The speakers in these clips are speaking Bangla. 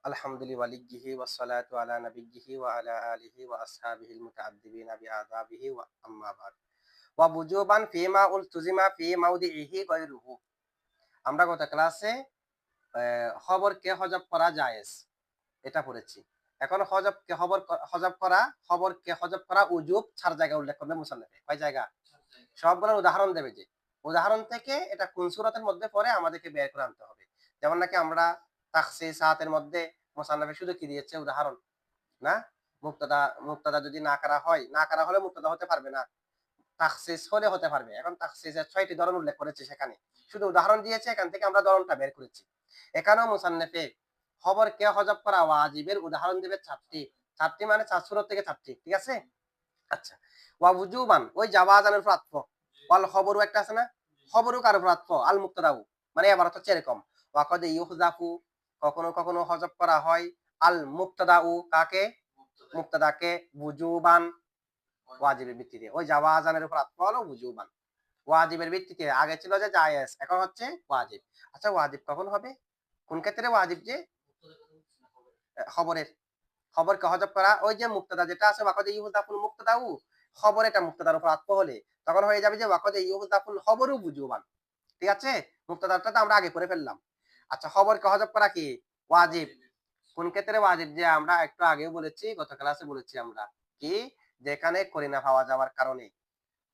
আলহামদুলিল্লাহি ওয়ালিয়্যিহি ওয়াসসালাতু আলা নাবিয়্যিহি ওয়া আলা আলিহি ওয়া আসহাবিহিল মুতাআদ্দিবিনা বিআদাবিহি ওয়া আম্মা বাদ। ওয়া বুজুবান ফিমা উলতুজিমা ফি মাউদিহি গায়রুহু। আমরা গত ক্লাসে খবরকে হযফ করা জায়েজ এটা পড়েছি। এখন খবরকে হযফ করা উজুব ৪ জায়গায় উল্লেখ করবে মুসান্নিফে। কয় জায়গা? সবগুলোর উদাহরণ দেবে যে। উদাহরণ থেকে এটা কোন সূরাতের মধ্যে পড়ে আমাদেরকে বের করে আনতে হবে। যেমন নাকি আমরা তাখসিসাতের মধ্যে মুসান্নিফে শুধু কি দিয়েছে উদাহরণ, না? মুবতাদা যদি না করা হলে মুবতাদা হতে পারবে না। তাখসিস হলে হতে পারবে। এখন তাখসিসের ৬ টি ধরন উল্লেখ করেছে সেখানে। শুধু উদাহরণ দিয়েছে, এখান থেকে আমরা ধরনটা বের করেছি। এখানেও মুসান্নিফে খবরকে হযফ করা ওয়াজিবের উদাহরণ দিবে ৪ টি। ৪ টি মানে ৪ সূরা থেকে ৪ টি। ঠিক আছে? আচ্ছা। ওয়া ওয়াজুবান ওই জাওয়াজানের উপর আতফ। ওয়াল খবরু একটা আছে না? খবরু কার উপর আতফ? আল মুবতাদাউ। মানে এবারত হচ্ছে এরকম। ওয়া কদ ইউহযাফু কখনো কখনো হযফ করা হয় আল মুবতাদাউ কাকে? মুবতাদাকে ওয়াজুবান ওয়াজিবের ভিত্তিতে। ওই জাওয়াজানের উপর আতফ হলো ওয়াজুবান। ওয়াজিবের ভিত্তিতে আগে ছিল যে জায়েজ, এখন হচ্ছে ওয়াজিব। আচ্ছা ওয়াজিব কখন হবে? কোন ক্ষেত্রে ওয়াজিব যে? খবরের। খবরকে হযফ করা ওই যে মুবতাদা যেটা আছে ওয়াকাদ ইউহযাফুল মুবতাদাউ, খবর এটা মুবতাদার উপর আতফ হলে তখন হয়ে যাবে যে ওয়াকাদ ইউহযাফুল খবরু বুজুবান। ঠিক আছে? মুবতাদাটা তো আমরা আগে পড়ে ফেললাম। আচ্ছা খবরকে হযফ করা কি? ওয়াজিব। কোন ক্ষেত্রে ওয়াজিব? যে আমরা একটু আগেও বলেছি, গত ক্লাসে বলেছি আমরা কি, যেখানে করিনা পাওয়া যাওয়ার কারণে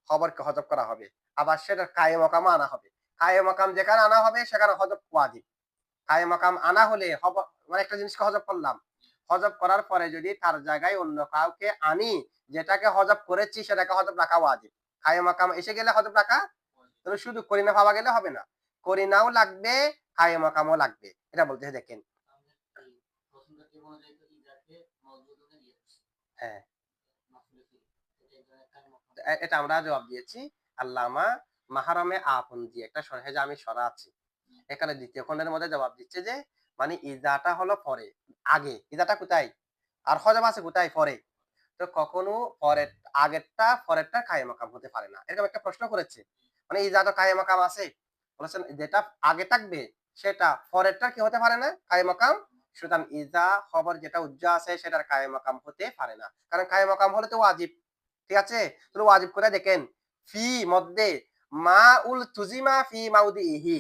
খবরকে হযফ করা হবে। আবার সেটা কায়ে মাকামে আনা হবে। কায়ে মাকাম যেখানে আনা হবে সেখানে হযফ ওয়াজিব। কায়ে মাকাম আনা হলে মানে একটা জিনিসকে হযফ করলাম। হযফ করার পরে যদি তার জায়গায় অন্য কাউকে আনি, যেটাকে হযফ করেছি সেটাকে হযফ রাখা ওয়াজিব। কায়ে মাকাম এসে গেলে হযফ রাখা, তাহলে শুধু করিনা পাওয়া গেলে হবে না। করিনাও লাগবে, কায়ে মাকামও লাগবে। এটা বলতেছে দেখেন। হ্যাঁ, এটা আমরা জবাব দিয়েছি। আল্লামা মাহরমে আপনজি একটা আমি সরা আছে। এখানে দ্বিতীয় খণ্ডের মধ্যে জবাব দিচ্ছে যে মানে ইজাটা হলো পরে, আগে। ইজাটা কোথায়? আর হযফ আছে কোথায়? পরে। তো কখনো পরেরটা কায়ে মাকাম হতে পারে না। এরকম একটা প্রশ্ন করেছে। মানে ইজা তো কায়ে মাকাম আছে। বলেছেন যেটা আগে থাকবে সেটা পরেরটা কি হতে পারে না? কায়ে মাকাম। সুতরাং ইজা খবর যেটা উজ্জা আছে সেটার কায়ে মাকাম হতে পারে না। কারণ কায়ে মাকাম হলে তো ওয়াজিব। ঠিক আছে? তাহলে ওয়াজিব করে দেখেন। ফি মধ্যে মাউল তুজিমা ফি মাউদিহি।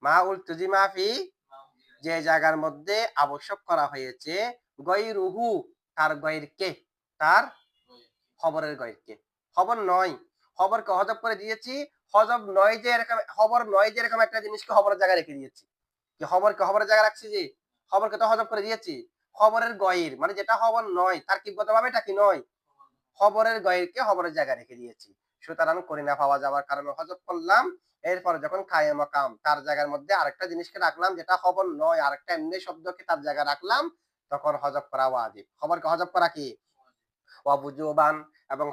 মাউল তুজিমা ফি যে জায়গার মধ্যে আবশ্যক করা হয়েছে গয়রুহু তার গয়রকে, তার খবরের গয়রকে। খবর নয়। খবরকে হযফ করে দিয়েছি। খবর নয় যে এরকম একটা জিনিসকে খবরের জায়গায় রেখে দিয়েছি। কি খবরকে খবরের জায়গায় রাখছি যে? খবরকে তো হযফ করে দিয়েছি। খবরের গয়র মানে যেটা খবর নয়, তারকিবগতভাবে এটা কি নয়? খবরের গয়রকে খবরের জায়গায় রেখে দিয়েছি। সুতরাং করিনা পাওয়া যাওয়ার কারণে হযফ করলাম। এরপর যখন কায়ে মাকাম তার জায়গার মধ্যে আরেকটা জিনিসকে রাখলাম যেটা খবর নয়, আরেকটা এমনি শব্দকে তার জায়গায় রাখলাম, তখন হযফ করা ওয়াজিব। খবরকে হযফ করা কি? ওয়াবুজুবান। এবং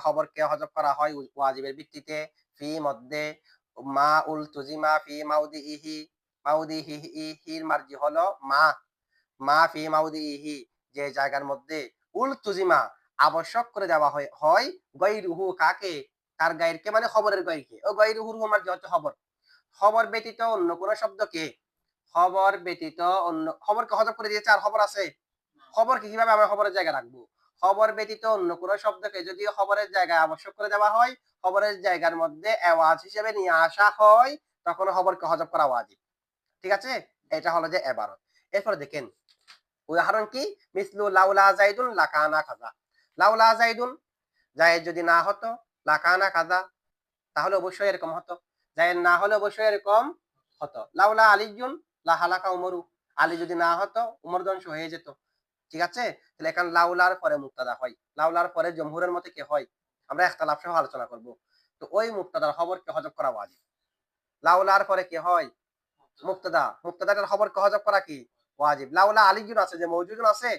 খবরকে হযফ করা হয় ওয়াজিবের ভিত্তিতে। ফি মধ্যে মাউল তুজিমা ফি মাউদিহি। মাউদিহির মার্জি হলো মা। মা ফি মাউদিহি যে জায়গার মধ্যে তুজিমা আবশ্যক করে দেওয়া হয় গায়রুহু কাকে? তার গায়রকে মানে খবরের গায়রকে। ও গায়রুহুর মার্জি হচ্ছে খবর। খবর ব্যতীত অন্য কোন শব্দকে, খবর ব্যতীত অন্য খবরকে হযফ করে দিয়েছে আর খবর আছে? খবরকে কিভাবে আমরা খবরের জায়গায় রাখবো? খবর ব্যতীত অন্য কোন শব্দকে যদি খবরের জায়গায় আবশ্যক করে দেওয়া হয়, খবরের জায়গার মধ্যে এওয়াজ হিসেবে নিয়ে আসা হয়, তখন খবরকে হযফ করা ওয়াজিব। ঠিক আছে? এটা হলো যে এবারত। এরপরে দেখেন উদাহরণ কি? মিসলু লাউলা যাইদুন লাকানা কাযা। লাউলা যাইদুন, যায়েদ যদি না হতো, লাকানা কাযা, তাহলে অবশ্যই এরকম হতো। যায়েদ না হলে অবশ্যই এরকম হতো। লাউলা আলিয়ুন লা হালাকা উমরু। আলী যদি না হতো উমর ধ্বংস হয়ে যেত। ঠিক আছে? তাহলে এখানে লাউলার পরে মুবতাদা হয়। লাউলার পরে জমহুরের মতে কি হয়? আমরা ইখতিলাফ সহ আলোচনা করব। তো ওই মুবতাদার খবরকে হযফ করা ওয়াজিব। লাউলার পরে কি হয়? মুবতাদা। মুবতাদাটার খবরকে হযফ করা কি? ওয়াজিব। লাউলা আলিয়ুন আছে যে মওজুদুন আছে।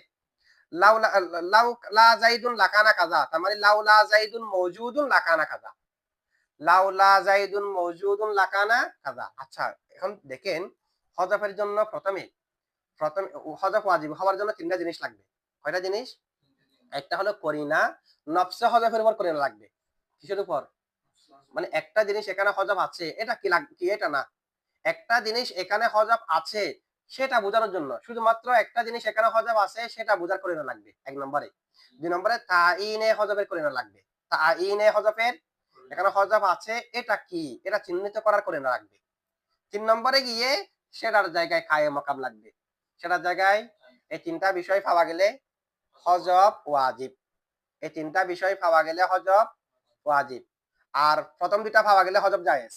লাউলা লাউ লা যাইদুন লাকানা কাযা। তার মানে লাউলা যাইদুন মওজুদুন লাকানা কাযা। লাউলা যাইদুন মওজুদুন লাকানা কাযা। আচ্ছা, এখন দেখেন হযফের জন্য প্রথমে হযফ ওয়াজিব হওয়ার জন্য ৩ টা জিনিস লাগবে। কয়টা জিনিস? একটা হলো করিনা, নফসে হযফের উপর করিনা লাগবে। কিসের উপর? মানে একটা জিনিস এখানে হযফ আছে, এটা কি এটা না। একটা জিনিস এখানে হযফ আছে, সেটা বোঝানোর জন্য শুধুমাত্র একটা জিনিস এখানে হজব আছে সেটা বোঝার করিনা লাগবে ১ নম্বরে। ২ নম্বরে তাইনে হজবের করিনা লাগবে। তাইনে হজফের এখানে হজব আছে এটা কি? এটা চিহ্নিত করার করিনা লাগবে। ৩ নম্বরে গিয়ে সেটার জায়গায় কায়ে মাকাম লাগবে। সেটার জায়গায় এই ৩ টা বিষয় পাওয়া গেলে হজব ওয়াজিব। এই ৩ টা বিষয় পাওয়া গেলে হজব ওয়াজিব। আর প্রথম ২ টা পাওয়া গেলে হজব জায়েজ।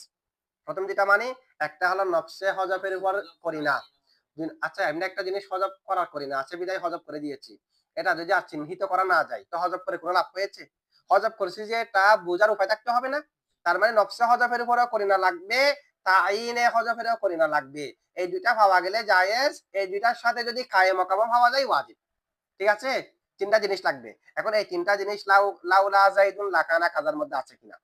প্রথম ২ টা মানে একটা হলো নফসে হজফের উপর করিনা। আচ্ছা এমনি একটা জিনিস হজব করার করিনা আছে বিধায় হজব করে দিয়েছি। এটা যদি আর চিহ্নিত করা না যায় তো হজব করে কোনো লাভ হয়েছে? হজব করছি যে এটা বোঝার উপায় থাকতে হবে না? তার মানে নফসে হজফের উপরেও করিনা লাগবে, তাইনে হজফেরও করিনা লাগবে। এই ২ টা পাওয়া গেলে জায়েজ, এই ২ টার সাথে যদি কায়ে মাকামও পাওয়া যায় ওয়াজিব। ঠিক আছে? ৩ টা জিনিস লাগবে। এখন এই ৩ টা জিনিস লাউলা যাইদুন লাকানা কাজার মধ্যে আছে কিনা?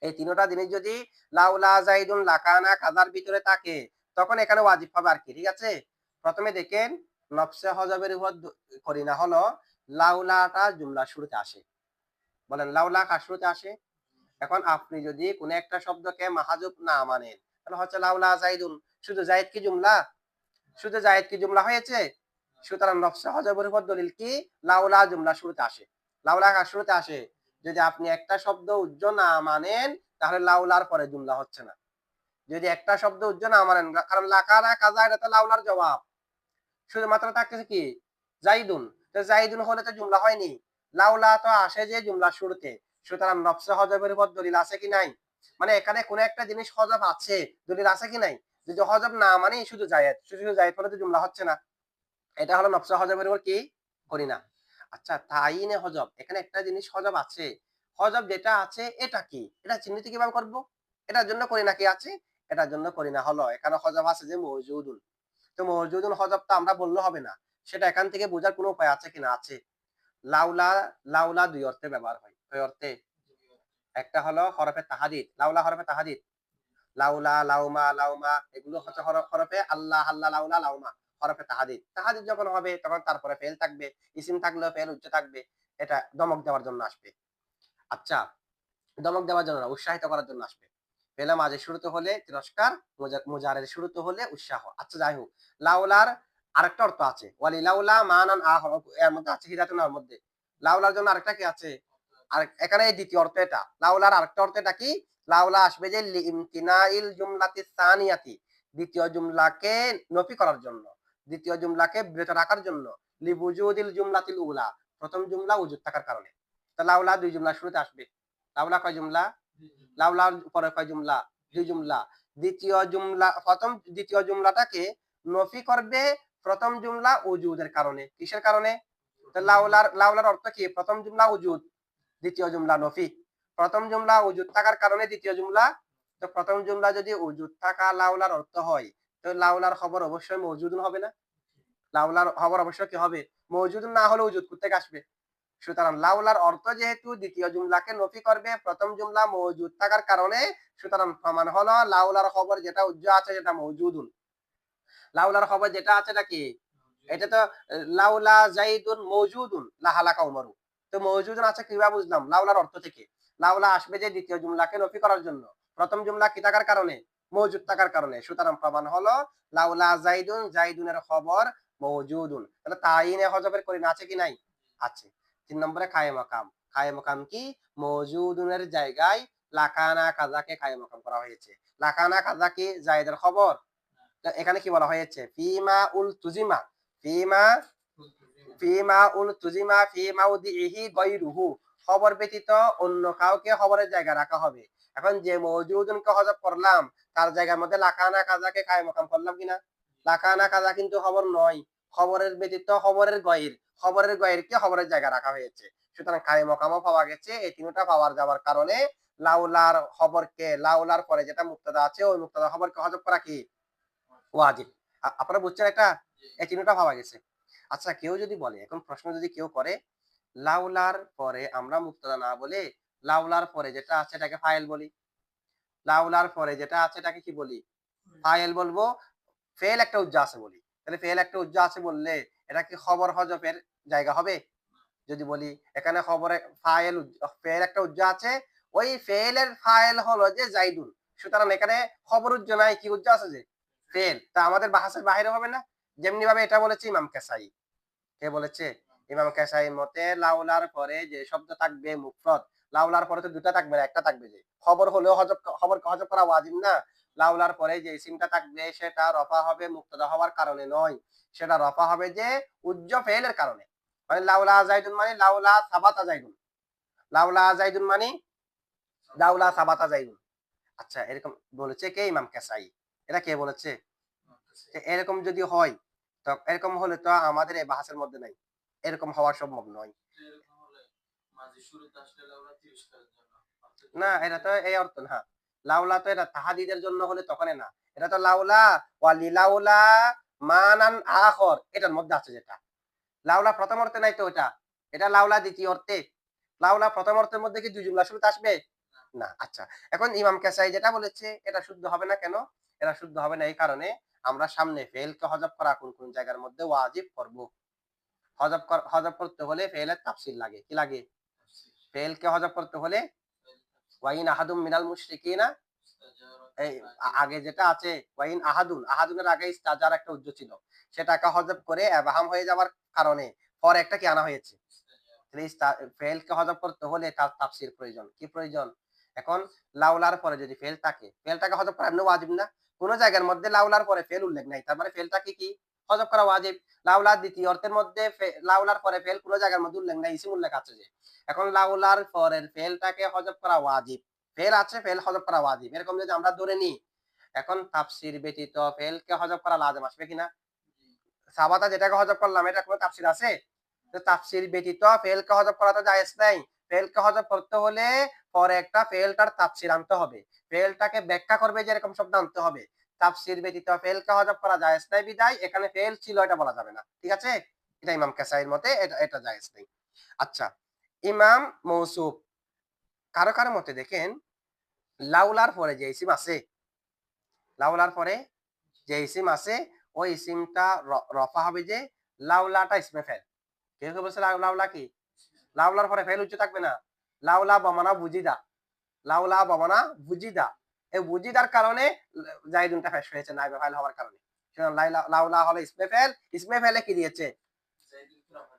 এই ৩ টা জিনিস যদি লাউলা যাইদুন লাকানা কাজার ভিতরে থাকে তখন এখানে ওয়াজিব হবে আর কি। ঠিক আছে? প্রথমে দেখেন নফসে হজবের উপর করিনা হলো লাউলাটা জুমলার শুরুতে আসে। বলেন লাউলা কার শুরুতে আসে? এখন আপনি যদি কোন একটা শব্দকে মাহাজুব না মানেন তাহলে হচ্ছে লাউলা যাইদুন, শুধু যায়েদ কি জুমলা? শুধু যায়েদ কি জুমলা হয়েছে? সুতরাং নফসে হজবের উপর দলিল কি? লাউলা জুমলা শুরুতে আসে। লাউলা কার শুরুতে আসে? যদি আপনি একটা শব্দ উজ্জ না মানেন তাহলে লাউলার পরে জুমলা হচ্ছে না। যদি একটা শব্দ উজ্জ না মানেন, কারণ লাকানা কাজা এটা তো লাউলার জবাব। শুধুমাত্র থাকতেছে কি? জাইদুন। তো জাইদুন হলে তো জুমলা হয়নি। লাউলা তো আসে যে জুমলার শুরুতে। সুতরাং নফসে হজবের উপর দলিল আছে কি নাই? মানে এখানে কোন একটা জিনিস হজব আছে, দলিল আছে কি নাই? যদি হজব না মানে শুধু জায়েদ, শুধু জায়েদ হলে তো জুমলা হচ্ছে না। এটা হলো নফসে হজবের উপর কি? করিনা। আচ্ছা তাইনে হজব। এখানে একটা জিনিস হজব আছে। হজব যেটা আছে এটা কি? এটা চিহ্নিত কিভাবে করব? এটার জন্য করিনা কি আছে? এটার জন্য করিনা হলো এখানে হজব আছে যে মওজুদুন। তো মওজুদুন হজবটা আমরা বললে হবে না। সেটা এখান থেকে বোঝার কোনো উপায় আছে কিনা? আছে। লাউলা, লাউলা ২ অর্থে ব্যবহার হয়। কয় অর্থে? একটা হলো হরফে তাহাদিদ। লাউলা হরফে তাহাদিদ। লাউলা, লাউমা, লাউমা এগুলো হচ্ছে হরফে আল্লাহ, আল্লাহ, লাউলা, লাউমা হরফে তাহাদিদ। তাহাদিদ যখন হবে তখন তারপরে ফেল থাকবে। ইসিম থাকলেও ফেল উচ্চ থাকবে। এটা ধমক দেওয়ার জন্য আসবে। আচ্ছা, ধমক দেওয়ার জন্য না, উৎসাহিত করার জন্য আসবে। ফেলে মাঝে শুরুতে হলে তিরস্কার, মুজারের শুরুতে হলে উৎসাহ। আচ্ছা যাই হোক, লাউলার আরেকটা অর্থ আছে। ওয়ালি লাউলা মানান এর মধ্যে আছে হিদায়াতুন মধ্যে। লাউলার জন্য আরেকটা কি আছে? আর এখানে এই দ্বিতীয় অর্থ এটা। লাউলার আরেকটা অর্থ এটা কি? লাউলা আসবে যে লিইমতিনাইল জুমলাতি সানিয়াতি, দ্বিতীয় জুমলাকে নফি করার জন্য, দ্বিতীয় জুমলাকে বিরত রাখার জন্য, লিবুজুদিল জুমলাতিল উলা, প্রথম জুমলা উজুদ থাকার কারণে। তো লাউলা ২ জুমলা শুরুতে আসবে। লাউলা কয় জুমলা? লাউলার পরে কয় জুমলা? ২ জুমলা। দ্বিতীয় জুমলাটাকে নফি করবে প্রথম জুমলা উজুদের কারণে। কিসের কারণে? তো লাউলার অর্থ কি? প্রথম জুমলা উজুদ, দ্বিতীয় জুমলা নফি। প্রথম জুমলা উজুদ থাকার কারণে দ্বিতীয় জুমলা। তো প্রথম জুমলা যদি উজুদ থাকা লাউলার অর্থ হয় তো লাউলার খবর অবশ্যই মওজুদুন হবে না? লাউলার খবর অবশ্যই কি হবে? মওজুদুন না হলে উজুদ কোত্থেকে আসবে? সুতরাং লাউলার অর্থ যেহেতু দ্বিতীয় জুমলাকে নফি করবে প্রথম জুমলা মওজুদ থাকার কারণে, সুতরাং প্রমাণ হলো লাউলার খবর যেটা উজ্জ আছে সেটা মওজুদুন। লাউলার খবর যেটা আছে এটা কি? এটা তো লাউলা জাইদুন মওজুদুন লাহালাকা উমরু। তো মওজুদুন আছে কিভাবে বুঝলাম? লাউলার অর্থ থেকে। লাউলা আসবে যে দ্বিতীয় জুমলাকে নফি করার জন্য। প্রথম জুমলা কি থাকার কারণে? মওজুদ থাকার কারণে। সুতরাং প্রমাণ হলো লাউলা জাইদুন, জাইদুনের খবর মওজুদুন। তাহলে তাইনে হজবের করিনা আছে কি নাই? আছে। ৩ নম্বরে কায়ে মাকাম। কায়ে মাকাম কি? মওজুদুনের জায়গায় লাকানা কাজাকে কায়ে মাকাম করা হয়েছে। লাকানা কাজা কি? জায়েদের খবর। এখানে কি বলা হয়েছে? ফিমা উল তুজিমা, ফিমা ফিমা উল তুজিমা ফি মাউদিহি গায়রুহু, খবর ব্যতীত অন্য কাউকে খবরের জায়গায় রাখা হবে। এখন যে মওজুদুনকে হযফ করলাম তার জায়গার মধ্যে লাকানা কাজাকে কায়ে মাকাম করলাম কিনা? লাকানা কাজা কিন্তু খবর নয়। খবরের ব্যতীত খবরের গয়র, খবরের গয়রকে খবরের জায়গায় রাখা হয়েছে। সুতরাং কায়ে মাকামও পাওয়া গেছে। এই তিনটা পাওয়ার যাওয়ার কারণে লাউলার খবরকে, লাউলার পরে যেটা মুক্তাদা আছে ওই মুক্তাদা খবরকে হযফ করা কি? ওয়াজিব। আপনারা বুঝছেন এটা? এই চিহ্নটা পাওয়া গেছে। আচ্ছা কেউ যদি বলে, এখন প্রশ্ন যদি কেউ করে, লাউলার পরে আমরা মুক্তাদা না বলে লাউলার পরে যেটা আছে এটাকে ফাইল বলি। লাউলার পরে যেটা আছে এটাকে কি বলি? ফাইল বলবো। ফেল একটা উজ্জা আছে বলি। তাহলে ফেল একটা উজ্জা আছে বললে এটা কি খবর হজফের জায়গা হবে? যদি বলি এখানে খবরে ফেল একটা উজ্জা আছে, ওই ফেলের ফাইল হলো যে জাইদুন। সুতরাং এখানে খবর উজ্জা নাই, কি উজ্জা আছে যে? ফেল। তা আমাদের বাহাসের বাইরে হবে না? যেমনি ভাবে এটা বলেছে ইমাম কেসাই। কে বলেছে? ইমাম কেসাইর মতে লাউলার পরে যে শব্দ থাকবে মুফরদ, লাউলার পরে তো ২ টা থাকবে না, ১ টা থাকবে যে। খবর হলেও খবরকে হজব করা ওয়াজিব না। লাউলার পরে যে ইসিমটা থাকবে সেটা রফা হবে মুক্তাদা হওয়ার কারণে নয়। সেটা রফা হবে যে উজ্জ ফেইলের কারণে। মানে লাউলা যাইদুন মানে লাউলা সাবাতা যাইদুন। লাউলা যাইদুন মানে লাউলা সাবাতা যাইদুন। আচ্ছা, এরকম বলেছে কে? ইমাম কেসাই। এটা কে বলেছে? যে এরকম যদি হয়, তো এরকম হলে তো আমাদের এই বাহাসের মধ্যে নাই। এরকম হওয়া সম্ভব নয়। না, এটা তো এই অর্থ না। লাউলা তো এটা তাহাদিদের জন্য হলে তখনই না। এটা তো লাউলা ওয়ালিলাউলা মানান আখর এটার মধ্যে আছে যেটা। লাউলা প্রথম অর্থে নাই তো ওটা। এটা লাউলা দ্বিতীয় অর্থে। লাউলা প্রথম অর্থের মধ্যে কি ২ জুমলা শুরুতে আসবে? না। আচ্ছা। এখন ইমাম কাসাই যেটা বলেছে এটা শুদ্ধ হবে না কেন? এটা শুদ্ধ হবে না এই কারণে আমরা সামনে ফেইলকে হযফ করা কোন জায়গার মধ্যে ওয়াজিব করব। হযফ করতে হলে ফেইলের তাফসীর লাগে। কি লাগে? ফেইলকে হযফ করতে হলে ওয়াইন আহাদুম মিনাল মুশরিকিনা এই আগে যেটা আছে ওয়াইন আহাদুনের আগে ইস্তাজার একটা উজ্জ ছিল। সেটাকে হযফ করে এবাহাম হয়ে যাওয়ার কারণে পরে একটা কি আনা হয়েছে? ফেলকে হজব করতে হলে তার তাফসীর প্রয়োজন। কি প্রয়োজন? এখন লাউলার পরে যদি ফেল থাকে, ফেলটাকে হজব করা এমনি ওয়াজিব না? কোন জায়গার মধ্যে লাউলার পরে ফেল উল্লেখ নাই। তার মানে ফেলটাকে কি হজব করা ওয়াজিব। লাউলার দ্বিতীয় অর্থের মধ্যে লাউলার পরে ফেল কোন জায়গার মধ্যে উল্লেখ নাই, ইসিম উল্লেখ আছে যে। এখন লাউলার পরের ফেলটাকে হজব করা ওয়াজিব। ফেল আছে, ফেল হজব করা ওয়াজিব। এরকম যদি আমরা ধরে নিই, এখন তাফসীর ব্যতীত ফেলকে হজব করা লাজেম আসবে কিনা? সাবাতা যেটাকে হজব করলাম এটা কোনো তাফসীর আছে? তো তাফসীর ব্যতীত ফেলকে হযফ করা তো জায়েজ নাই। ফেলকে হযফ করতে হলে পরে একটা ফেলটার তাফসীর আনতে হবে। ফেলটাকে ব্যাখ্যা করবে যে এরকম শব্দ আনতে হবে। তাফসীর ব্যতীত ফেলকে হযফ করা জায়েজ নাই বিধায় এখানে ফেল ছিল এটা বলা যাবে না। ঠিক আছে? এটা ইমাম কাসাইর মতে এটা জায়েজ নাই। আচ্ছা, ইমাম মৌসুফ কারো মতে দেখেন লাউলার পরে যে ইসিম আছে, লাউলার পরে যে ইসিম আছে ওই ইসিমটা রফা হবে যে লাউলাটা ইসমে ফেল। কেউ বলছে লাউলা কি? লাউলার পরে ফেল উচ্চ থাকবে না। লাউলা বমানা বুজিদা। লাউলা বমানা বুজিদা। এই বুজিদার কারণে জাইদুনটা ফেস হয়েছে নাইবে ফাইল হওয়ার কারণে। লাউলা হলো ইসমে ফেল। ইসমে ফেলে কি দিয়েছে?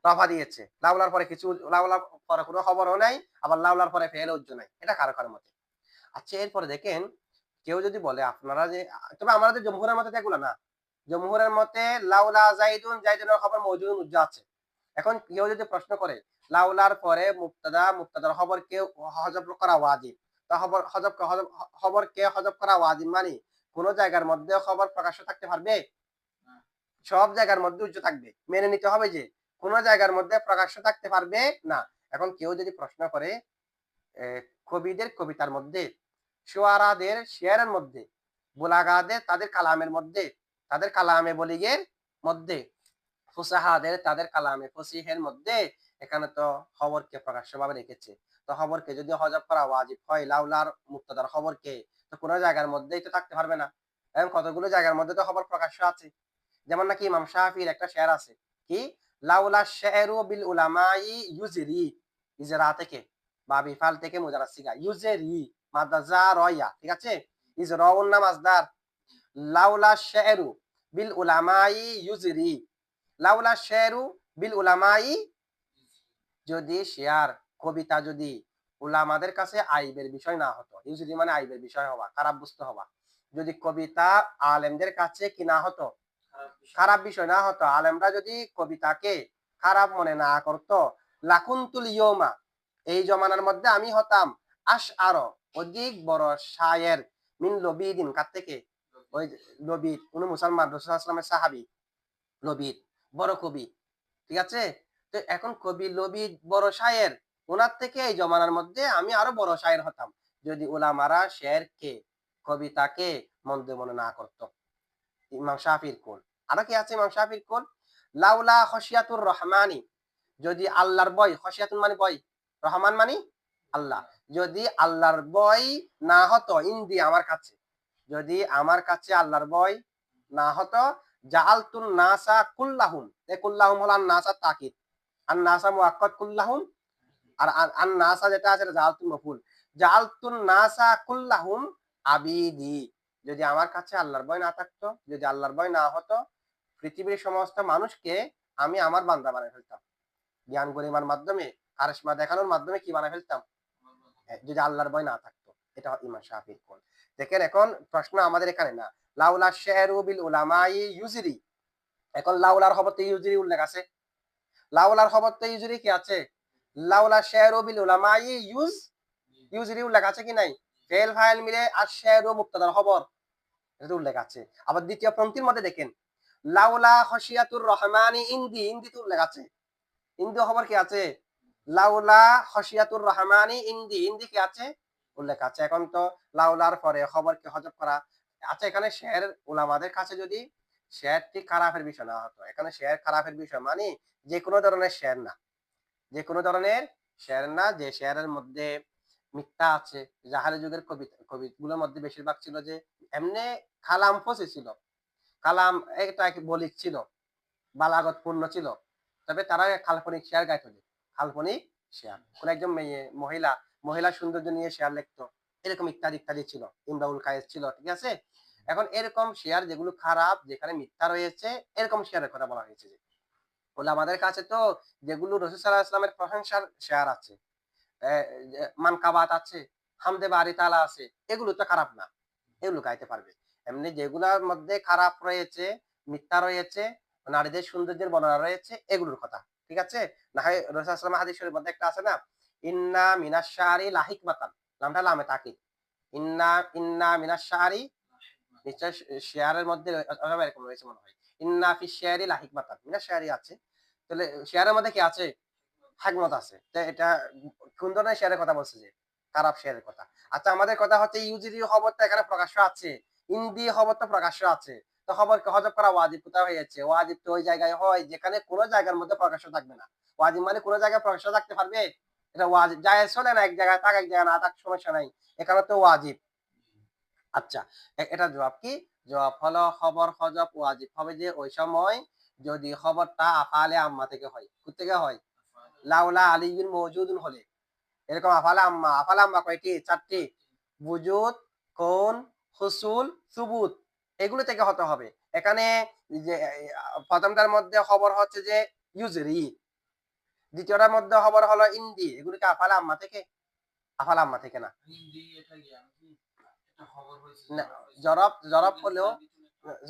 রফা দিয়েছে। লাউলার পরে কিছু লাউলার পরে কোনো খবরও নাই, আবার লাউলার পরে ফেল উজ্জ নাই। এটা কারো মতে। আচ্ছা, এরপরে দেখেন কেউ যদি বলে আপনারা যে তবে আমাদের জমহুরের মতে তো এগুলো না। জমহুরের মতে লাউলা জাইদুনের খবর মওজুদুন উজ্জ আছে। এখন কেউ যদি প্রশ্ন করে লাউলার পরে মুবতাদার খবরকে হযফ করা ওয়াজিব। তো খবরকে হযফ করা ওয়াজিব মানে কোন জায়গার মধ্যে খবর প্রকাশ্য থাকতে পারবে? সব জায়গার মধ্যে উজ্জ থাকবে। মেনে নিতে হবে যে কোন জায়গার মধ্যে প্রকাশ্য থাকতে পারবে না। এখন কেউ যদি প্রশ্ন করে কবিদের কবিতার মধ্যে, শুআরাদের শেয়ারের মধ্যে, বুলাগাদের তাদের কালামের মধ্যে, তাদের কালামে বলিগের মধ্যে, ফুসাহাদের তাদের কালামে ফসিহের মধ্যে এখানে তো খবরকে প্রকাশ্যভাবে রেখেছে। তো খবরকে যদি হযফ করা ওয়াজিব হয় লাউলার মুবতাদার খবরকে, তো কোন জায়গার মধ্যেই তো থাকতে পারবে না। এখন কতগুলো জায়গার মধ্যে তো খবর প্রকাশ্য আছে। যেমন নাকি ইমাম শাফির একটা শেয়ার আছে কি লাউলা শেরু বিল উলামাই ইউজরি, ইজরা থেকে বা বিফাল থেকে মুজারাদ সিগা ইউজরি মাদাজা রয়া, ঠিক আছে? ইজরাউন না মাজদার। লাউলা শেরু বিল উলামাই ইউজরি, লাউলা শেরু বিল উলামাই, যদি শেয়ার কবিতা যদি উলামাদের কাছে আইবের বিষয় না হতো, ইউজরি মানে আইবের বিষয় হওয়া, খারাপ বুঝতে হওয়া, যদি কবিতা আলেমদের কাছে কি না হতো, খারাপ বিষয় না হতো, আলেমরা যদি কবিতাকে খারাপ মনে না করতো, লাকুনতুল ইয়মা এই জমানার মধ্যে আমি হতাম আশ আরো অধিক বড় শায়ের মিন লবিদিন কার থেকে? ওই লবিদ উনি মুসলমান রাসূলুল্লাহ সাল্লাল্লাহু আলাইহি ওয়াসাল্লামের সাহাবী লবিদ, বড় কবি। ঠিক আছে? তো এখন কবি লবিদ বড় শায়ের, ওনার থেকে এই জমানার মধ্যে আমি আরো বড় শায়ের হতাম যদি উলামারা শেরকে কবিতাকে মন্দ মনে না করতো। ইমাম শাফির কোল। আরো কি আছে ইমাম শাফির কোল? লাউলা খশিয়াতুর রহমানি, যদি আল্লাহর ভয়, খশিয়াতুন মানে ভয়, রহমান মানে আল্লাহ, যদি আল্লাহর ভয় না হতো ইনদি আমার কাছে, যদি আমার কাছে আল্লাহর ভয় না হতো জাআলতুন নাসা কুল্লাহুম, এ কুল্লাহুম হলো আন নাসা তাকিদ, আন নাসা মুআক্কাদ কুল্লাহুম, আর আন নাসা যেটা আছে জাআলতুন মাফুল, জাআলতুন নাসা কুল্লাহুম আবিদি, যদি আমার কাছে আল্লাহর ভয় না থাকতো, যদি আল্লাহর ভয় না হতো পৃথিবীর সমস্ত মানুষকে আমি আমার বান্দা বানায় ফেলতাম। জ্ঞান গরিমার মাধ্যমে, কারিশমা দেখানোর মাধ্যমে কি বানায় ফেলতাম? যদি আল্লাহর ভয় না থাকতো। এটা ইমাম শাফিঈর কওল। দেখেন এখন প্রশ্ন আমাদের এখানে না। লাউলা শি'রু বিল উলামাই ইউজরি। এখন লাউলার খবরতে ইউজরি উল্লেখ আছে। লাউলার খবরতে ইউজরি কি আছে? লাউলা শি'রু বিল উলামাই ইউজরি উল্লেখ আছে কি নাই? ফেল ফাইল মিলে আর শি'রু মুবতাদার খবর। এটা উল্লেখ আছে। আবার দ্বিতীয় পংক্তির মধ্যে দেখেন লাউলা খশিয়াতুর রহমানি ইনদি, ইনদি তো উল্লেখ আছে। ইনদি খবর কি আছে? লাউলা খশিয়াতুর রহমানি ইনদি, ইনদি কি আছে? উল্লেখ আছে। এখন তো লাউলার পরে খবরকে হযফ করা। আচ্ছা এখানে শের উলামাদের কাছে যদি শেরটি খারাপের বিষয় না হতো। এখানে শের খারাপের বিষয় মানে যেকোনো ধরনের শের না। যেকোনো ধরনের শের না, যে শেরের মধ্যে মিথ্যা আছে। জাহালি যুগের কবিগুলোর মধ্যে বেশিরভাগ ছিল যে এমনি কালাম ফসি ছিল। কালাম এটা বলিক ছিল, বালাগত পূর্ণ ছিল। তবে তারা কাল্পনিক শেয়ার গাইতো যে কাল্পনিক শেয়ার। কোন একজন মেয়ে মহিলা সৌন্দর্য নিয়ে শেয়ার লিখতো। এরকম ইত্যাদি ইত্যাদি ছিল। ইমরাউল কায়েস ছিল। ঠিক আছে? এখন এরকম শেয়ার যেগুলো খারাপ, যেখানে মিথ্যা রয়েছে, এরকম শেয়ারের কথা বলা হয়েছে যে। বলে আমাদের কাছে তো যেগুলো রাসূল সাল্লাল্লাহু আলাইহি ওয়াসাল্লামের প্রশংসার শেয়ার আছে, মানকাবাত আছে, হামদে বারি তাআলা আছে, এগুলো তো খারাপ না। এগুলো গাইতে পারবে। এমনি যেগুলার মধ্যে খারাপ রয়েছে, মিথ্যা রয়েছে, নারীদের সৌন্দর্যের বর্ণনা রয়েছে, এগুলোর কথা। ঠিক আছে? না হয় রাসূল সাল্লাল্লাহু আলাইহি ওয়াসাল্লাম হাদিস শরীফের মধ্যে একটা আছে না? ইন্না মিনাশ শাআরি লা হিকমাতান। নামটা লামে তাকিদ। ইন্না ইন্না মিনাশ শাআরি, নিশ্চয় শেয়ারের মধ্যে অথবা এরকম রয়েছে মনে হয়। ইন্না ফিশ শিয়ারি লা হিকমাতান। মিনাশ শাআরি আছে। তাহলে শেয়ারের মধ্যে কি আছে? হিকমত আছে। তো এটা কোন ধরনের শেয়ারের কথা বলছে যে? খারাপ শেয়ারের কথা। আচ্ছা আমাদের কথা হচ্ছে ইউজিরি খবরটা এখানে প্রকাশ্য আছে। ইনদি খবরটা প্রকাশ্য আছে। তো খবরকে হযফ করা ওয়াজিব কোথায় হয়েছে? ওয়াজিব তো ওই জায়গায় হয় যেখানে কোন জায়গার মধ্যে প্রকাশ্য থাকবে না। ওয়াজিব মানে কোন জায়গায় প্রকাশ্য থাকতে পারবে? এটা ওয়াজিব। জায়েজ হলে না এক জায়গায় থাক, এক জায়গায় না থাক সমস্যা নাই। এখানে তো ওয়াজিব। আচ্ছা এটা জবাব কি? জবাব হলো খবর হযফ ওয়াজিব হবে যে ওই সময় যদি খবরটা আফআলে আম্মা থেকে হয়। কোত্থেকে হয়? লাউলা আলিয়্যুন মওজুদুন হলে। এরকম আফালা আম্মা কয়টি? ৪ টি। বুজুদ, কৌন, হুসুল, সুবুত, এগুলো থেকে হতে হবে। এখানে যে প্রথমটার মধ্যে খবর হচ্ছে যে ইউজরি, দ্বিতীয়টার মধ্যে খবর হলো ইনদি, এগুলো কি আফালা আম্মা থেকে? আফালা আম্মা থেকে না। না,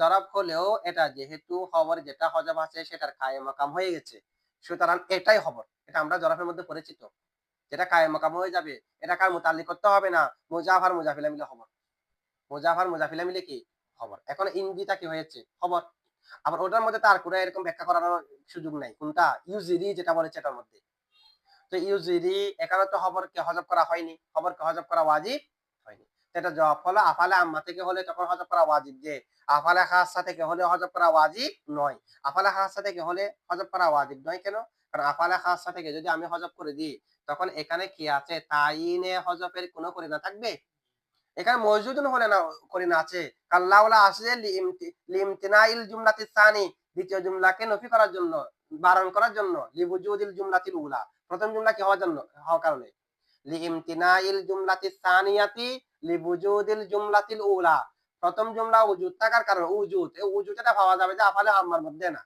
জরব হলেও এটা যেহেতু খবর যেটা হজব আছে সেটার কায়ে মাকাম হয়ে গেছে, সুতরাং এটাই খবর। এটা আমরা জরফের মধ্যে পড়েছি তো। যেটা কায়ে মাকাম হয়ে যাবে, এটা কার মুতাল্লিক করতে হবে না। মুজাফ আর মুজাফিলা মিলে খবর। মুজাফ আর মুজাফিলা মিলে কি? খবর। এখন ইনদিটা কি হয়েছে? খবর। আবার ওটার মধ্যে তার কোনো এরকম ব্যাখ্যা করার সুযোগ নাই। কোনটা? ইউজিরি যেটা বলেছে এটার মধ্যে। তো ইউজিরি এখানে তো খবরকে হযফ করা হয়নি। খবরকে হযফ করা ওয়াজিব হয়নি। তো এটা জবাব হলো আফালে আম্মা থেকে হলে তখন হযফ করা ওয়াজিব, যে আফালে খাসসা থেকে হলে হযফ করা ওয়াজিব নয়। আফালে খাসসা থেকে হলে হযফ করা ওয়াজিব নয় কেন? কারণ আফালে খাসসা থেকে যদি আমি হযফ করে দিই তখন এখানে কি আছে? তাইনে হযফের কোনো করিনা থাকবে? এখানে মওজুদুন হলে না করিনা আছে। কাল্লাউলা আছে যে লিমতিনাইল জুমলাতি সানি, দ্বিতীয় জুমলাকে নফি করার জন্য, বারণ করার জন্য। লিবুজুদিল জুমলাতিল উলা, প্রথম জুমলা কি হওয়ার জন্য? হওয়ার কারণে। লিমতিনাইল জুমলাতি সানিয়াতি লিবুজুদিল জুমলাতিল উলা, প্রথম জুমলা উজুদ থাকার কারণে। উজুদ, এই উজুদটা পাওয়া যাবে যে আফালে আম্মার মধ্যে না।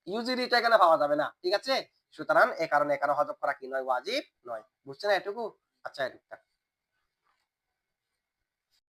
ইউজিরিটা এখানে পাওয়া যাবে না। ঠিক আছে? সুতরাং এই কারণে এখানে হযফ করা কি নয়? ওয়াজিব নয়। বুঝছেন এটুকু? আচ্ছা এটুকু।